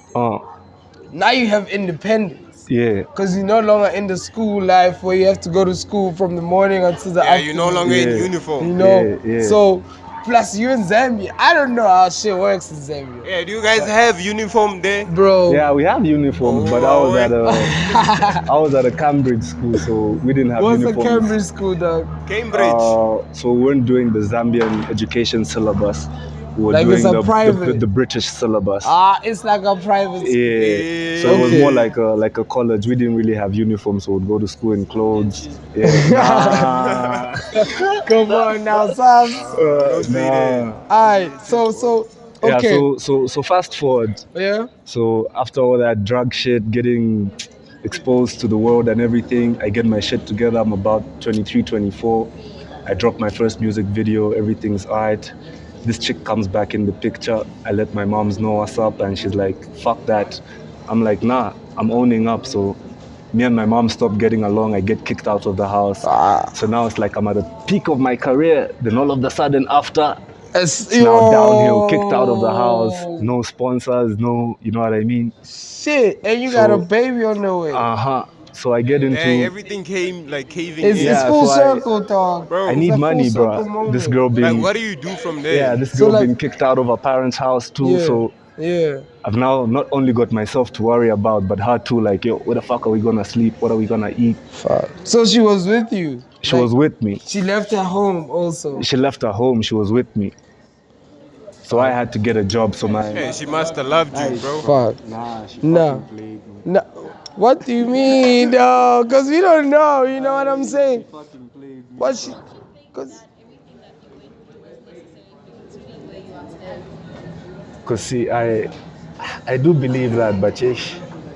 Now you have independence. Yeah. Because you're no longer in the school life where you have to go to school from the morning until the afternoon. you're no longer in uniform. You know? So, plus you're in Zambia. I don't know how shit works in Zambia. Yeah, do you guys have uniform there? Bro. Yeah, we have uniforms, but I was at a Cambridge school, so we didn't have uniforms. What's a Cambridge school, dog? Cambridge. So we weren't doing the Zambian education syllabus. We were like doing the British syllabus. It's like a private school. Yeah. So it was more like a college. We didn't really have uniforms, so we'd go to school in clothes. Yeah. Come on now, Sam. Alright, so okay. Yeah, so fast forward. Yeah. So after all that drug shit, getting exposed to the world and everything, I get my shit together. I'm about 23, 24. I drop my first music video. Everything's alright. This chick comes back in the picture. I let my moms know what's up, and she's like, fuck that. I'm like, nah, I'm owning up. So me and my mom stop getting along. I get kicked out of the house. So now it's like I'm at the peak of my career. Then all of a sudden after, it's now downhill, kicked out of the house. No sponsors, no, you know what I mean? Shit, and you got a baby on the way. So I get into... everything came like caving in. It's full circle, dog. Bro, I need money, bro. This girl being... Like, what do you do from there? Yeah, this girl being kicked out of her parents' house too, so... Yeah. I've now not only got myself to worry about, but her too, like, yo, where the fuck are we gonna sleep? What are we gonna eat? Fuck. So she was with you? She was with me. She left her home also? She left her home, she was with me. So I had to get a job, so my... Hey, she must have loved you, bro. Fuck. Nah, she fucking played me. Nah. What do you mean, dog? Because we don't know, you know what I'm saying? She fucking played me. What she... Because see, I do believe that, but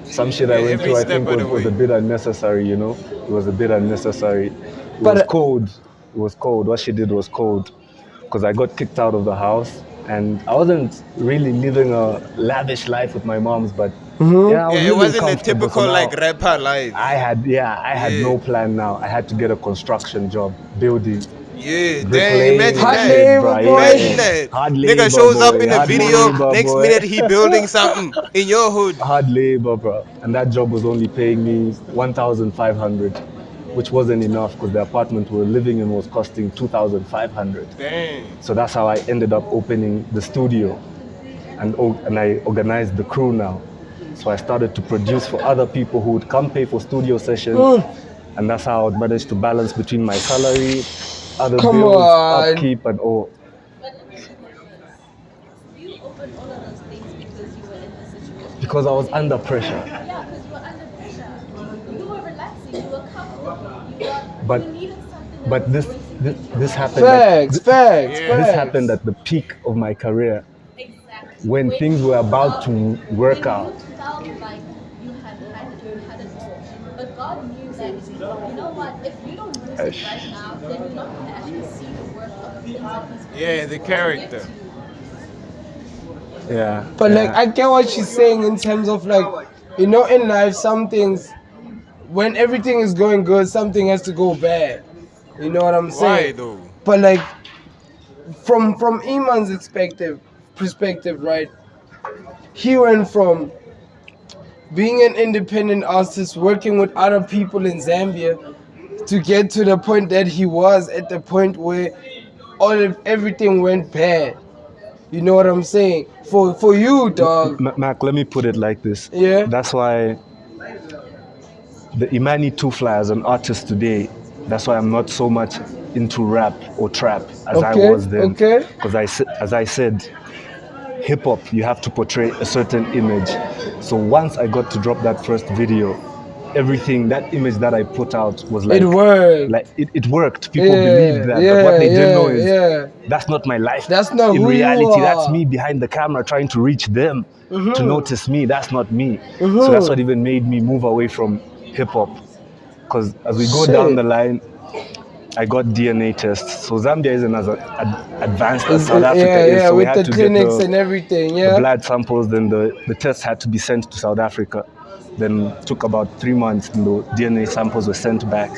some shit I went through, I think was a bit unnecessary, you know? It was a bit unnecessary. It was cold. It was cold. What she did was cold. Because I got kicked out of the house. And I wasn't really living a lavish life with my moms, but yeah, it wasn't a typical like rapper life. I had no plan now. I had to get a construction job, building. Yeah, damn, imagine hard labor, boy. Imagine that. Hard labor, nigga shows boy. up in a Hard video, labor, next boy. minute he building something in your hood. Hard labor, bro. And that job was only paying me 1,500, which wasn't enough because the apartment we were living in was costing 2,500. Damn. So that's how I ended up opening the studio, and I organized the crew now. So I started to produce for other people who would come pay for studio sessions, and that's how I would manage to balance between my salary, other bills, upkeep, and all. You opened all of those things because you were in this situation. Because I was under pressure. Yeah, because you were under pressure. You were relaxing. You were comfortable. You needed something. But this happened. Facts. This happened at the peak of my career. Exactly. When things were about to work out. You felt like you had it all. But God knew that, you know what, if you don't use it right now, then you're not going to actually see the work of the things that He's going Yeah, the character. Yeah. But like, I get what she's saying in terms of like, you know, in life, some things, when everything is going good, something has to go bad. You know what I'm saying? Why though? But like, from Iman's perspective, right? He went from being an independent artist, working with other people in Zambia, to get to the point that he was at the point where everything went bad. You know what I'm saying? For you, dog. Mac, let me put it like this. Yeah. That's why the Imani TWOFLY as an artist today, that's why I'm not so much into rap or trap as I was then. Okay. Because as I said, hip-hop, you have to portray a certain image. So once I got to drop that first video, everything, that image that I put out was like... It worked. Like, it worked. People believed that. But what they didn't know is that's not my life. That's not in who reality, you are. That's me behind the camera trying to reach them to notice me. That's not me. So that's what even made me move away from hip-hop. Because as we go down the line, I got DNA tests. So Zambia isn't as advanced as South Africa is. So with we had the to clinics get and everything, the blood samples, then the tests had to be sent to South Africa. Then took about 3 months, and the DNA samples were sent back,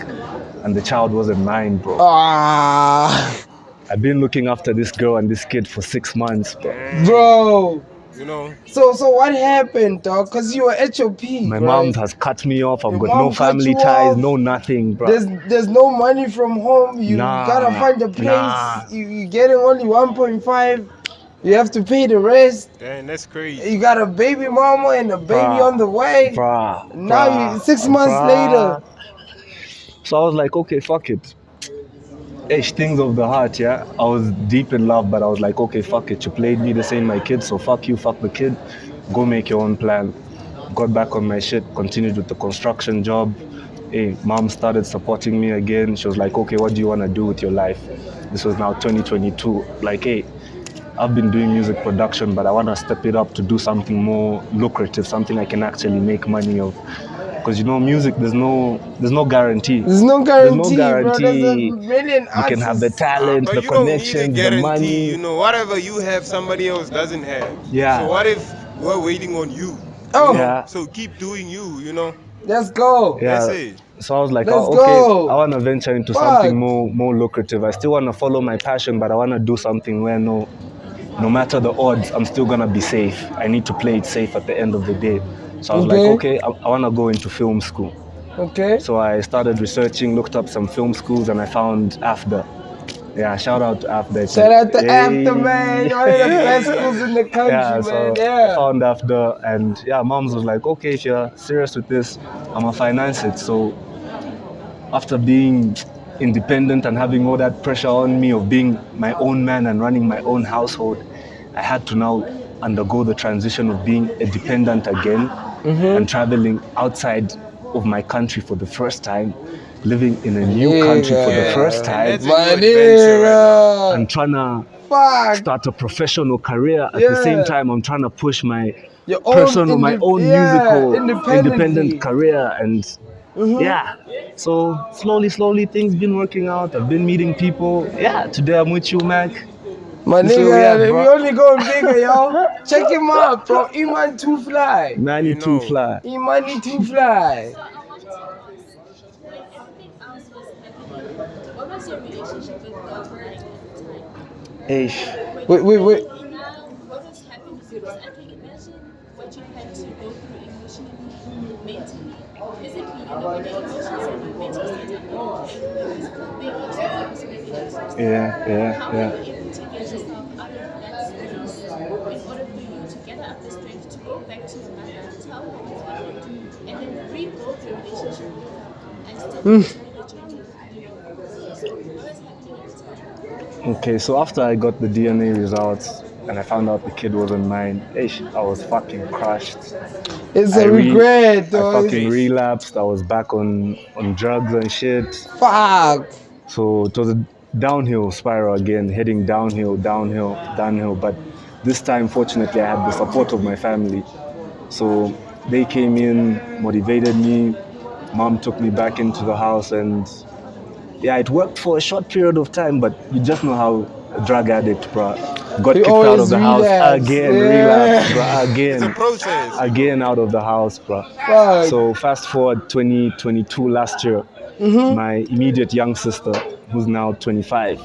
and the child wasn't mine, bro. I've been looking after this girl and this kid for 6 months, bro. You know. So what happened, dog? Cause you were at your peak. My right? mom has cut me off. I've got no family ties, no nothing, bro. There's no money from home. You gotta find a place. You're getting only 1.5. You have to pay the rest. Damn, that's crazy. You got a baby mama and a baby on the way. Now you 6 months later. So I was like, okay, fuck it. Things of the heart, yeah. I was deep in love, but I was like, okay, fuck it. You played me, this ain't my kid, so fuck you, fuck the kid. Go make your own plan. Got back on my shit, continued with the construction job. Mom started supporting me again. She was like, okay, what do you want to do with your life? This was now 2022. Like, I've been doing music production, but I want to step it up to do something more lucrative, something I can actually make money of. Because, you know, music, there's no guarantee. There's no guarantee, bro. There's a million artists. You can have the talent, the connection, the money. You know, whatever you have, somebody else doesn't have. Yeah. So what if we're waiting on you? Yeah. So keep doing you, you know. Let's go. Yeah. That's it. So I was like, Let's okay, go. I want to venture into something more lucrative. I still want to follow my passion, but I want to do something where no matter the odds, I'm still going to be safe. I need to play it safe at the end of the day. So I was like, okay, I want to go into film school. Okay. So I started researching, looked up some film schools, and I found AFDA. Yeah, shout out to AFDA. Shout out to AFDA, man. One of the best schools in the country, man. I found AFDA, and moms was like, okay, if you're serious with this, I'm going to finance it. So after being independent and having all that pressure on me of being my own man and running my own household, I had to now undergo the transition of being a dependent again and traveling outside of my country for the first time, living in a new country for the first time, and trying to start a professional career. At the same time, I'm trying to push my my own musical independent career, and so slowly things been working out. I've been meeting people. Today I'm with you, Mac. My nigga, we only going bigger, yo. Check him out, bro. Imani TWOFLY. Imani TWOFLY. Imani TWOFLY. What was your relationship with God like at the time? Wait. What was happening? Because I can imagine what you had to go through emotionally, mentally, physically, when the emotions and your mental state are not in the physical being of Yeah. How were you able to get yourself out of that space in order for you to gather up the strength to go back to your mother, tell her what happened, and then rebuild your relationship with her and still enjoy the journey? Okay, so after I got the DNA results and I found out the kid wasn't mine, I was fucking crushed. It's a regret, though. I fucking relapsed. I was back on drugs and shit. Fuck. So it was a downhill spiral again, heading downhill. But this time, fortunately, I had the support of my family. So they came in, motivated me. Mom took me back into the house, and it worked for a short period of time, but you just know how a drug addict, bro. Got kicked out of the house again, relapsed, bro, again. It's a process. Again out of the house, bro. Fuck. So fast forward 2022 last year, my immediate young sister, who's now 25,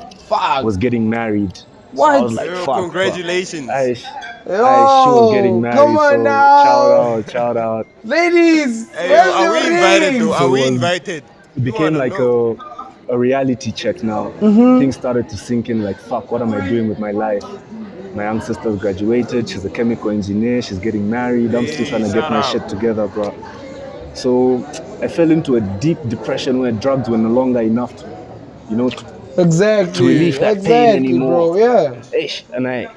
was getting married. What? So I was like, fuck, congratulations. She was getting married. Come on, so now. Shout out. Ladies, are we invited though? Are we invited? It became like a reality check now. Things started to sink in, like, fuck, what am I doing with my life? My young sister's graduated, she's a chemical engineer, she's getting married, I'm still trying to get my shit together, bro. So I fell into a deep depression where drugs were no longer enough to, to relieve that pain anymore. Bro, And I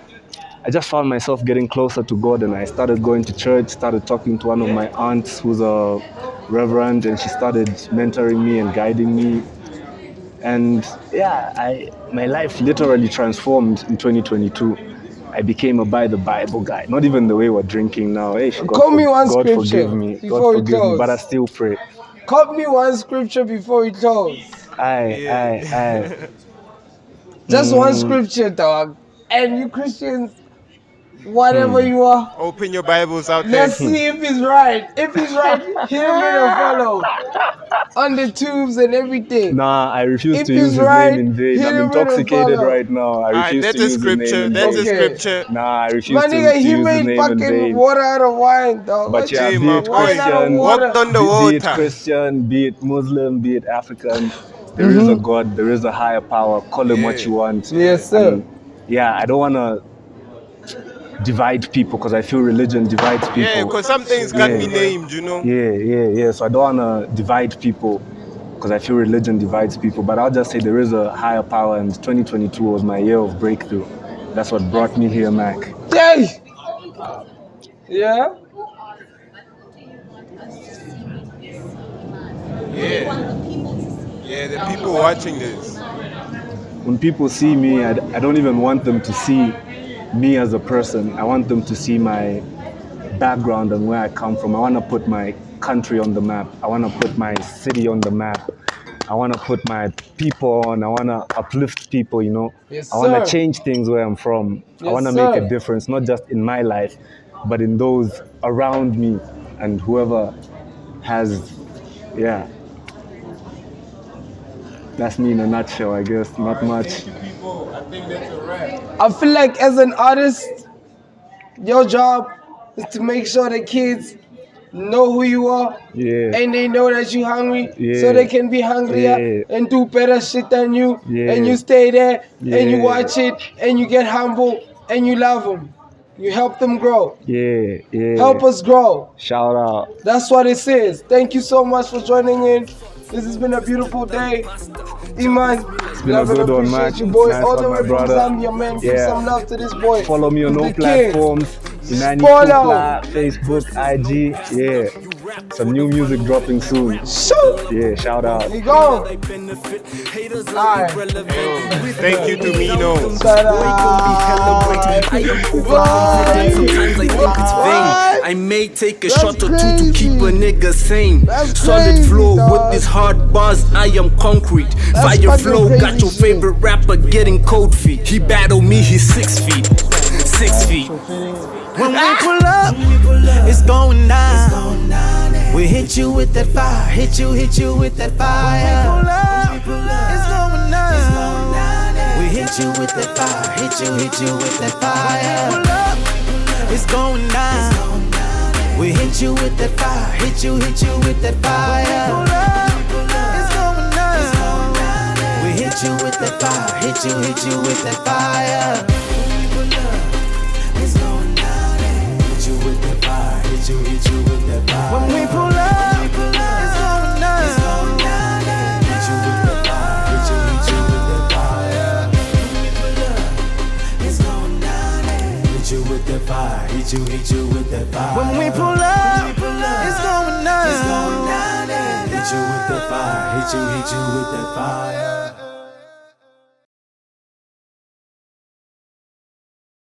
just found myself getting closer to God, and I started going to church, started talking to one of my aunts who's a reverend, and she started mentoring me and guiding me. And my life literally transformed in 2022. I became a by the Bible guy. Not even the way we're drinking now. Call me one scripture forgive me. God forgive me, but I still pray. Call me one scripture before we close. Aye. Just one scripture, dog. And you Christians, whatever you are, open your Bibles out there. Let's see if he's right. If he's right, hit him with a follow on the tubes and everything. Nah, I refuse to use his name in vain. I'm intoxicated right now. I refuse to use his name in vain. That's a scripture. Nah, I refuse to use his name he made fucking water out of wine, dog. But be it Christian, be it Muslim, be it African, there is a God, there is a higher power. Call him what you want. Yes, sir. I don't want to divide people, because I feel religion divides people. Yeah, because some things can't be named, Yeah. So I don't want to divide people, because I feel religion divides people. But I'll just say there is a higher power, and 2022 was my year of breakthrough. That's what brought me here, Mac. Tjay! Yeah? Yeah, the people watching this. When people see me, I don't even want them to see me as a person. I want them to see my background and where I come from. I want to put my country on the map. I want to put my city on the map. I want to put my people on. I want to uplift people, Yes, I want to change things where I'm from. I want to make a difference, not just in my life, but in those around me and whoever has, That's me in a nutshell, I guess. Not much. Thank you, people. I think that's a wrap. I feel like as an artist, your job is to make sure the kids know who you are, and they know that you're hungry, so they can be hungrier and do better shit than you, and you stay there, and you watch it, and you get humble, and you love them. You help them grow. Help us grow. Shout out. That's what it says. Thank you so much for joining in. This has been a beautiful day. Iman, it's been a good one, man. You boy, nice all the way from brother. Zambia, man. Give some love to this boy. Follow me on all platforms. Imani TWOFLY, Facebook, IG. Some new music dropping soon. Yeah, shout out. You go. Thank you to Mminong. Sometimes I think it's vain. I may take a shot or two to keep a nigga sane. Solid flow with these hard bars, I am concrete. Fire flow, got your favorite rapper getting cold feet. He battle me, he's 6 feet. 6 feet. When we pull up, it's going down. We hit you with that fire, hit you with that fire. When we pull up, it's going down. We hit you with that fire, hit you with that fire. When we pull up, it's going down. We hit you with that fire, hit you with that fire. When we pull up, it's going down. We hit you with that fire, hit you with that fire. Hit you with that fire. When we pull up, it's going down. Hit you with that fire. Hit you with that fire. When we pull up, it's going down. Hit you with that fire. Hit you with that fire. When we pull up, it's going down. Hit you with that fire. Hit you with that fire.